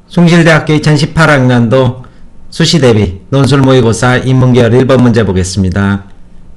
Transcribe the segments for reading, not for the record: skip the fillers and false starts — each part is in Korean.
숭실대학교 2018학년도 수시대비 논술 모의고사 인문계열 1번 문제 보겠습니다.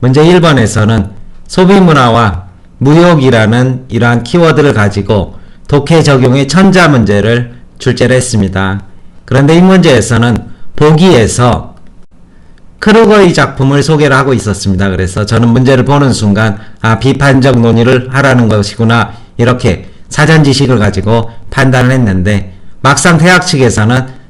문제 1번에서는 소비문화와 무역이라는 이러한 키워드를 가지고 독해 적용의 천자 문제를 출제를 했습니다. 그런데 이 문제에서는 보기에서 크루거의 작품을 소개를 하고 있었습니다. 그래서 저는 문제를 보는 순간 비판적 논의를 하라는 것이구나 이렇게 사전 지식을 가지고 판단을 했는데 막상 대학 측에서는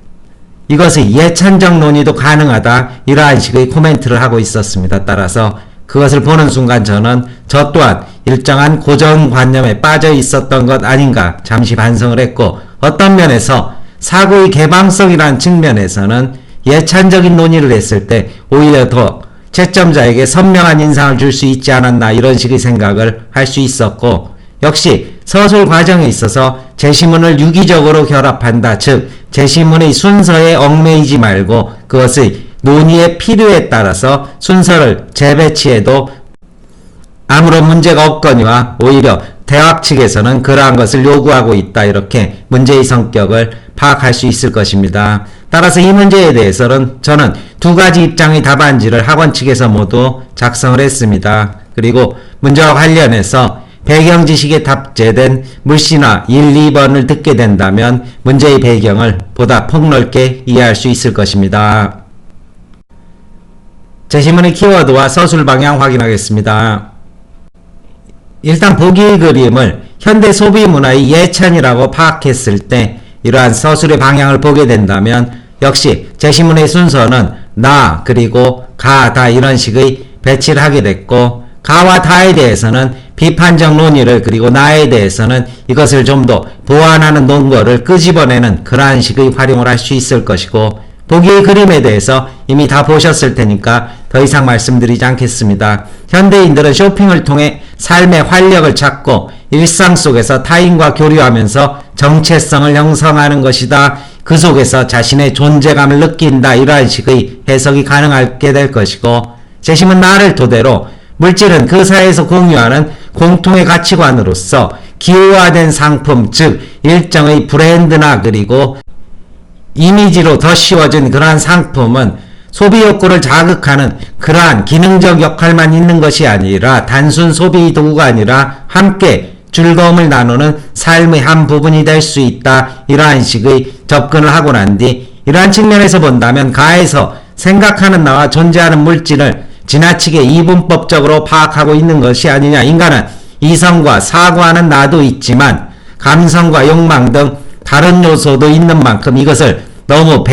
이것의 예찬적 논의도 가능하다 이러한 식의 코멘트를 하고 있었습니다. 따라서 그것을 보는 순간 저는 저 또한 일정한 고정관념에 빠져 있었던 것 아닌가 잠시 반성을 했고, 어떤 면에서 사고의 개방성이라는 측면에서는 예찬적인 논의를 했을 때 오히려 더 채점자에게 선명한 인상을 줄 수 있지 않았나 이런 식의 생각을 할 수 있었고, 역시 서술 과정에 있어서 제시문을 유기적으로 결합한다. 즉 제시문의 순서에 얽매이지 말고 그것의 논의의 필요에 따라서 순서를 재배치해도 아무런 문제가 없거니와 오히려 대학 측에서는 그러한 것을 요구하고 있다. 이렇게 문제의 성격을 파악할 수 있을 것입니다. 따라서 이 문제에 대해서는 저는 두 가지 입장의 답안지를 학원 측에서 모두 작성을 했습니다. 그리고 문제와 관련해서 배경 지식에 탑재된 물신화 1, 2번을 듣게 된다면 문제의 배경을 보다 폭넓게 이해할 수 있을 것입니다. 제시문의 키워드와 서술 방향 확인하겠습니다. 일단 보기의 그림을 현대 소비 문화의 예찬이라고 파악했을 때 이러한 서술의 방향을 보게 된다면 역시 제시문의 순서는 나 그리고 가, 다 이런 식의 배치를 하게 됐고, 가와 다에 대해서는 비판적 논의를, 그리고 나에 대해서는 이것을 좀 더 보완하는 논거를 끄집어내는 그러한 식의 활용을 할 수 있을 것이고, 보기의 그림에 대해서 이미 다 보셨을 테니까 더 이상 말씀드리지 않겠습니다. 현대인들은 쇼핑을 통해 삶의 활력을 찾고 일상 속에서 타인과 교류하면서 정체성을 형성하는 것이다. 그 속에서 자신의 존재감을 느낀다. 이러한 식의 해석이 가능하게 될 것이고, 제시문 나를 토대로 물질은 그 사회에서 공유하는 공통의 가치관으로서 기호화된 상품, 즉 일정의 브랜드나 그리고 이미지로 더 씌워진 그러한 상품은 소비 욕구를 자극하는 그러한 기능적 역할만 있는 것이 아니라 단순 소비 도구가 아니라 함께 즐거움을 나누는 삶의 한 부분이 될 수 있다. 이러한 식의 접근을 하고 난 뒤 이러한 측면에서 본다면 가에서 생각하는 나와 존재하는 물질을 지나치게 이분법적으로 파악하고 있는 것이 아니냐. 인간은 이성과 사고하는 나도 있지만 감성과 욕망 등 다른 요소도 있는 만큼 이것을 너무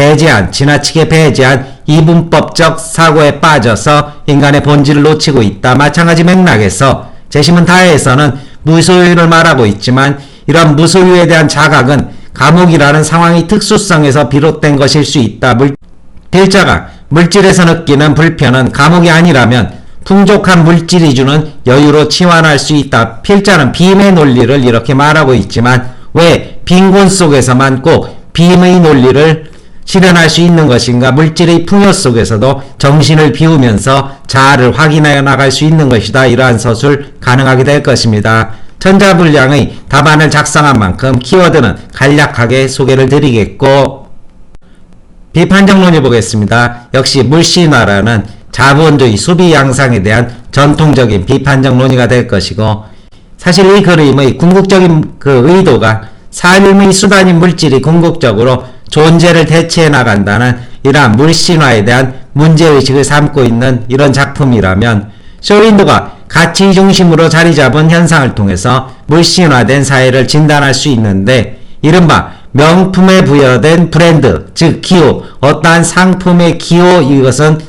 지나치게 배제한 이분법적 사고에 빠져서 인간의 본질을 놓치고 있다. 마찬가지 맥락에서 제시문 다에서는 무소유를 말하고 있지만 이런 무소유에 대한 자각은 감옥이라는 상황의 특수성에서 비롯된 것일 수 있다. 필자가 물질에서 느끼는 불편은 감옥이 아니라면 풍족한 물질이 주는 여유로 치환할 수 있다. 필자는 빔의 논리를 이렇게 말하고 있지만 왜 빈곤 속에서만 꼭 빔의 논리를 실현할 수 있는 것인가? 물질의 풍요 속에서도 정신을 비우면서 자아를 확인해 나갈 수 있는 것이다. 이러한 서술 가능하게 될 것입니다. 천자분량의 답안을 작성한 만큼 키워드는 간략하게 소개를 드리겠고, 비판적 논의 보겠습니다. 역시 물신화라는 자본주의 소비 양상에 대한 전통적인 비판적 논의가 될 것이고, 사실 이 그림의 궁극적인 의도가 삶의 수단인 물질이 궁극적으로 존재를 대체해 나간다는 이러한 물신화에 대한 문제의식을 삼고 있는 이런 작품이라면, 쇼윈도가 가치 중심으로 자리 잡은 현상을 통해서 물신화된 사회를 진단할 수 있는데, 이른바 명품에 부여된 브랜드, 즉 기호, 어떠한 상품의 기호, 이것은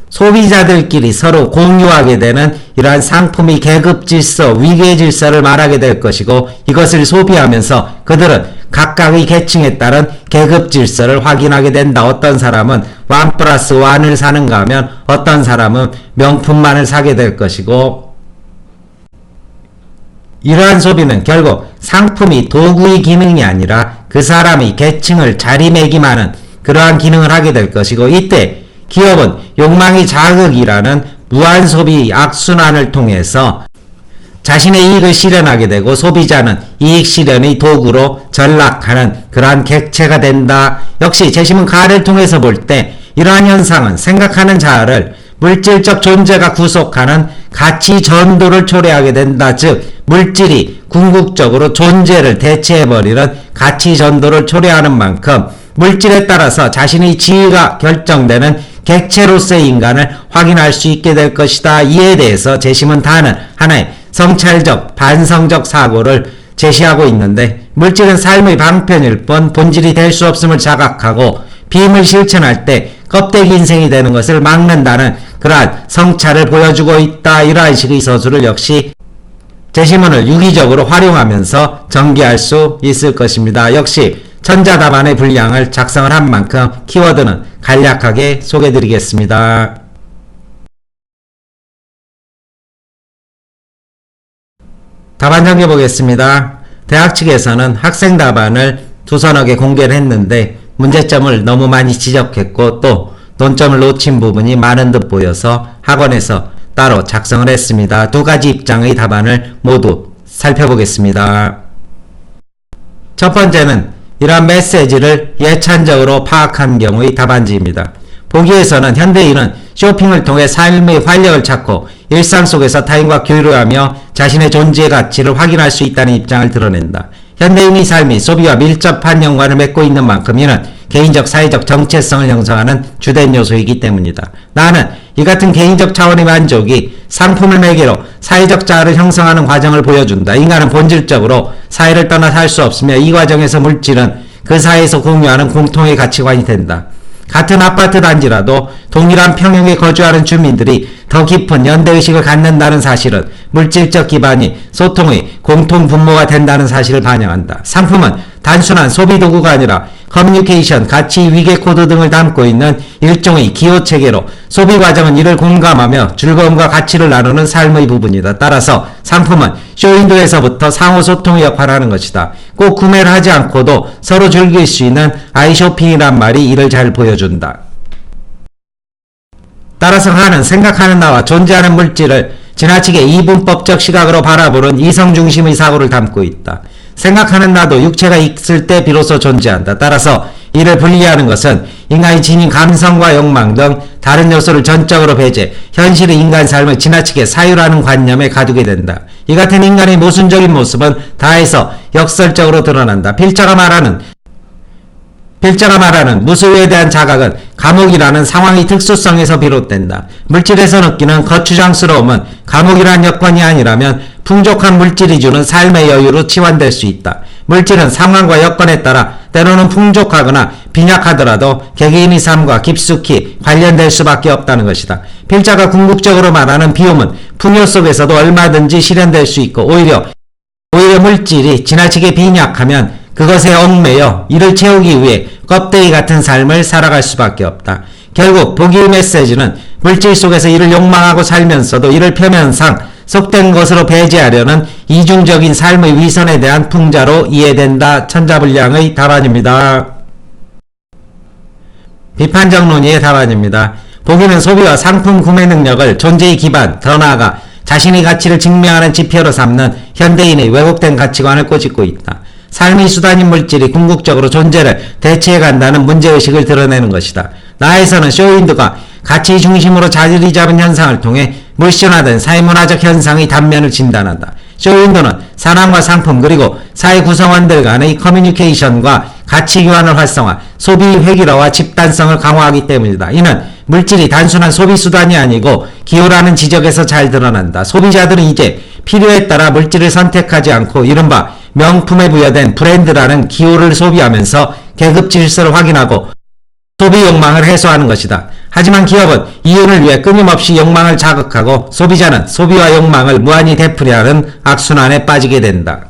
소비자들끼리 서로 공유하게 되는 이러한 상품의 계급 질서, 위계 질서를 말하게 될 것이고, 이것을 소비하면서 그들은 각각의 계층에 따른 계급 질서를 확인하게 된다. 어떤 사람은 1+1을 사는가 하면 어떤 사람은 명품만을 사게 될 것이고, 이러한 소비는 결국 상품이 도구의 기능이 아니라 그 사람의 계층을 자리매김하는 그러한 기능을 하게 될 것이고, 이때 기업은 욕망의 자극이라는 무한소비 악순환을 통해서 자신의 이익을 실현하게 되고 소비자는 이익 실현의 도구로 전락하는 그러한 객체가 된다. 역시 재심은 가를 통해서 볼 때 이러한 현상은 생각하는 자아를 물질적 존재가 구속하는 가치 전도를 초래하게 된다. 즉 물질이 궁극적으로 존재를 대체해버리는 가치 전도를 초래하는 만큼 물질에 따라서 자신의 지위가 결정되는 객체로서의 인간을 확인할 수 있게 될 것이다. 이에 대해서 재심은 다는 하나의 성찰적, 반성적 사고를 제시하고 있는데 물질은 삶의 방편일 뿐 본질이 될 수 없음을 자각하고 빔을 실천할 때 껍데기 인생이 되는 것을 막는다는 그러한 성찰을 보여주고 있다. 이러한 식의 서술을 역시 제시문을 유기적으로 활용하면서 전개할 수 있을 것입니다. 역시 전자답안의 분량을 작성을 한 만큼 키워드는 간략하게 소개해드리겠습니다. 답안 전개보겠습니다. 대학 측에서는 학생 답안을 두서너 개 공개를 했는데 문제점을 너무 많이 지적했고 또 논점을 놓친 부분이 많은 듯 보여서 학원에서 따로 작성을 했습니다. 두 가지 입장의 답안을 모두 살펴보겠습니다. 첫 번째는 이러한 메시지를 예찬적으로 파악한 경우의 답안지입니다. 보기에서는 현대인은 쇼핑을 통해 삶의 활력을 찾고 일상 속에서 타인과 교류하며 자신의 존재의 가치를 확인할 수 있다는 입장을 드러낸다. 현대인의 삶이 소비와 밀접한 연관을 맺고 있는 만큼 이는 개인적, 사회적 정체성을 형성하는 주된 요소이기 때문이다. 나는 이 같은 개인적 차원의 만족이 상품을 매개로 사회적 자아를 형성하는 과정을 보여준다. 인간은 본질적으로 사회를 떠나 살 수 없으며 이 과정에서 물질은 그 사회에서 공유하는 공통의 가치관이 된다. 같은 아파트 단지라도 동일한 평형에 거주하는 주민들이 더 깊은 연대의식을 갖는다는 사실은 물질적 기반이 소통의 공통 분모가 된다는 사실을 반영한다. 상품은 단순한 소비도구가 아니라 커뮤니케이션, 가치, 위계 코드 등을 담고 있는 일종의 기호체계로 소비 과정은 이를 공감하며 즐거움과 가치를 나누는 삶의 부분이다. 따라서 상품은 쇼윈도에서부터 상호소통의 역할을 하는 것이다. 꼭 구매를 하지 않고도 서로 즐길 수 있는 아이쇼핑이란 말이 이를 잘 보여준다. 따라서 하는 생각하는 나와 존재하는 물질을 지나치게 이분법적 시각으로 바라보는 이성중심의 사고를 담고 있다. 생각하는 나도 육체가 있을 때 비로소 존재한다. 따라서 이를 분리하는 것은 인간이 지닌 감성과 욕망 등 다른 요소를 전적으로 배제, 현실의 인간 삶을 지나치게 사유라는 관념에 가두게 된다. 이 같은 인간의 모순적인 모습은 다해서 역설적으로 드러난다. 필자가 말하는 무수에 대한 자각은 감옥이라는 상황의 특수성에서 비롯된다. 물질에서 느끼는 거추장스러움은 감옥이라는 여건이 아니라면 풍족한 물질이 주는 삶의 여유로 치환될 수 있다. 물질은 상황과 여건에 따라 때로는 풍족하거나 빈약하더라도 개개인의 삶과 깊숙이 관련될 수밖에 없다는 것이다. 필자가 궁극적으로 말하는 비움은 풍요 속에서도 얼마든지 실현될 수 있고 오히려 물질이 지나치게 빈약하면 그것에 얽매여 이를 채우기 위해 껍데기 같은 삶을 살아갈 수밖에 없다. 결국 보기의 메시지는 물질 속에서 이를 욕망하고 살면서도 이를 표면상 속된 것으로 배제하려는 이중적인 삶의 위선에 대한 풍자로 이해된다. 천자불량의 답안입니다. 비판적 논의의 답안입니다. 보기는 소비와 상품 구매 능력을 존재의 기반, 더 나아가 자신의 가치를 증명하는 지표로 삼는 현대인의 왜곡된 가치관을 꼬집고 있다. 삶의 수단인 물질이 궁극적으로 존재를 대체해간다는 문제의식을 드러내는 것이다. 나에서는 쇼윈드가 가치 중심으로 자리를 잡은 현상을 통해 물씬화된 사회문화적 현상의 단면을 진단한다. 쇼윈도는 사람과 상품 그리고 사회 구성원들 간의 커뮤니케이션과 가치 교환을 활성화, 소비 획일화와 집단성을 강화하기 때문이다. 이는 물질이 단순한 소비수단이 아니고 기호라는 지적에서 잘 드러난다. 소비자들은 이제 필요에 따라 물질을 선택하지 않고 이른바 명품에 부여된 브랜드라는 기호를 소비하면서 계급 질서를 확인하고 소비 욕망을 해소하는 것이다. 하지만 기업은 이윤을 위해 끊임없이 욕망을 자극하고 소비자는 소비와 욕망을 무한히 되풀이하는 악순환에 빠지게 된다.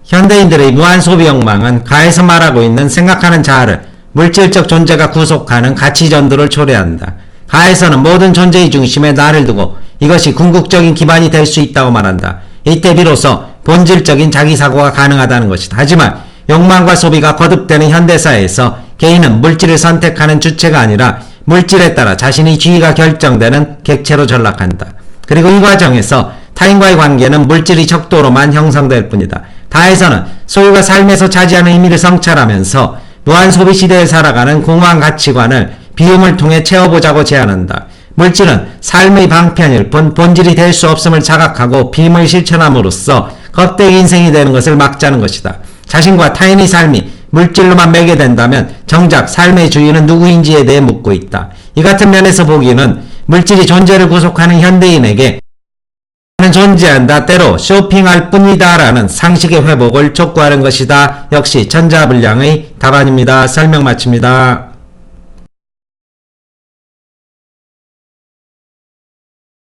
현대인들의 무한 소비 욕망은 가에서 말하고 있는 생각하는 자아를 물질적 존재가 구속하는 가치 전도를 초래한다. 가에서는 모든 존재의 중심에 나를 두고 이것이 궁극적인 기반이 될 수 있다고 말한다. 이때 비로소 본질적인 자기사고가 가능하다는 것이다. 하지만 욕망과 소비가 거듭되는 현대사회에서 개인은 물질을 선택하는 주체가 아니라 물질에 따라 자신의 지위가 결정되는 객체로 전락한다. 그리고 이 과정에서 타인과의 관계는 물질의 척도로만 형성될 뿐이다. 다에서는 소유가 삶에서 차지하는 의미를 성찰하면서 무한 소비 시대에 살아가는 공허한 가치관을 비움을 통해 채워보자고 제안한다. 물질은 삶의 방편일 뿐 본질이 될 수 없음을 자각하고 빔을 실천함으로써 겁대기 인생이 되는 것을 막자는 것이다. 자신과 타인의 삶이 물질로만 매게 된다면 정작 삶의 주인은 누구인지에 대해 묻고 있다. 이 같은 면에서 보기는 물질이 존재를 구속하는 현대인에게 는 존재한다. 때로 쇼핑할 뿐이다 라는 상식의 회복을 촉구하는 것이다. 역시 천자불량의 답안입니다. 설명 마칩니다.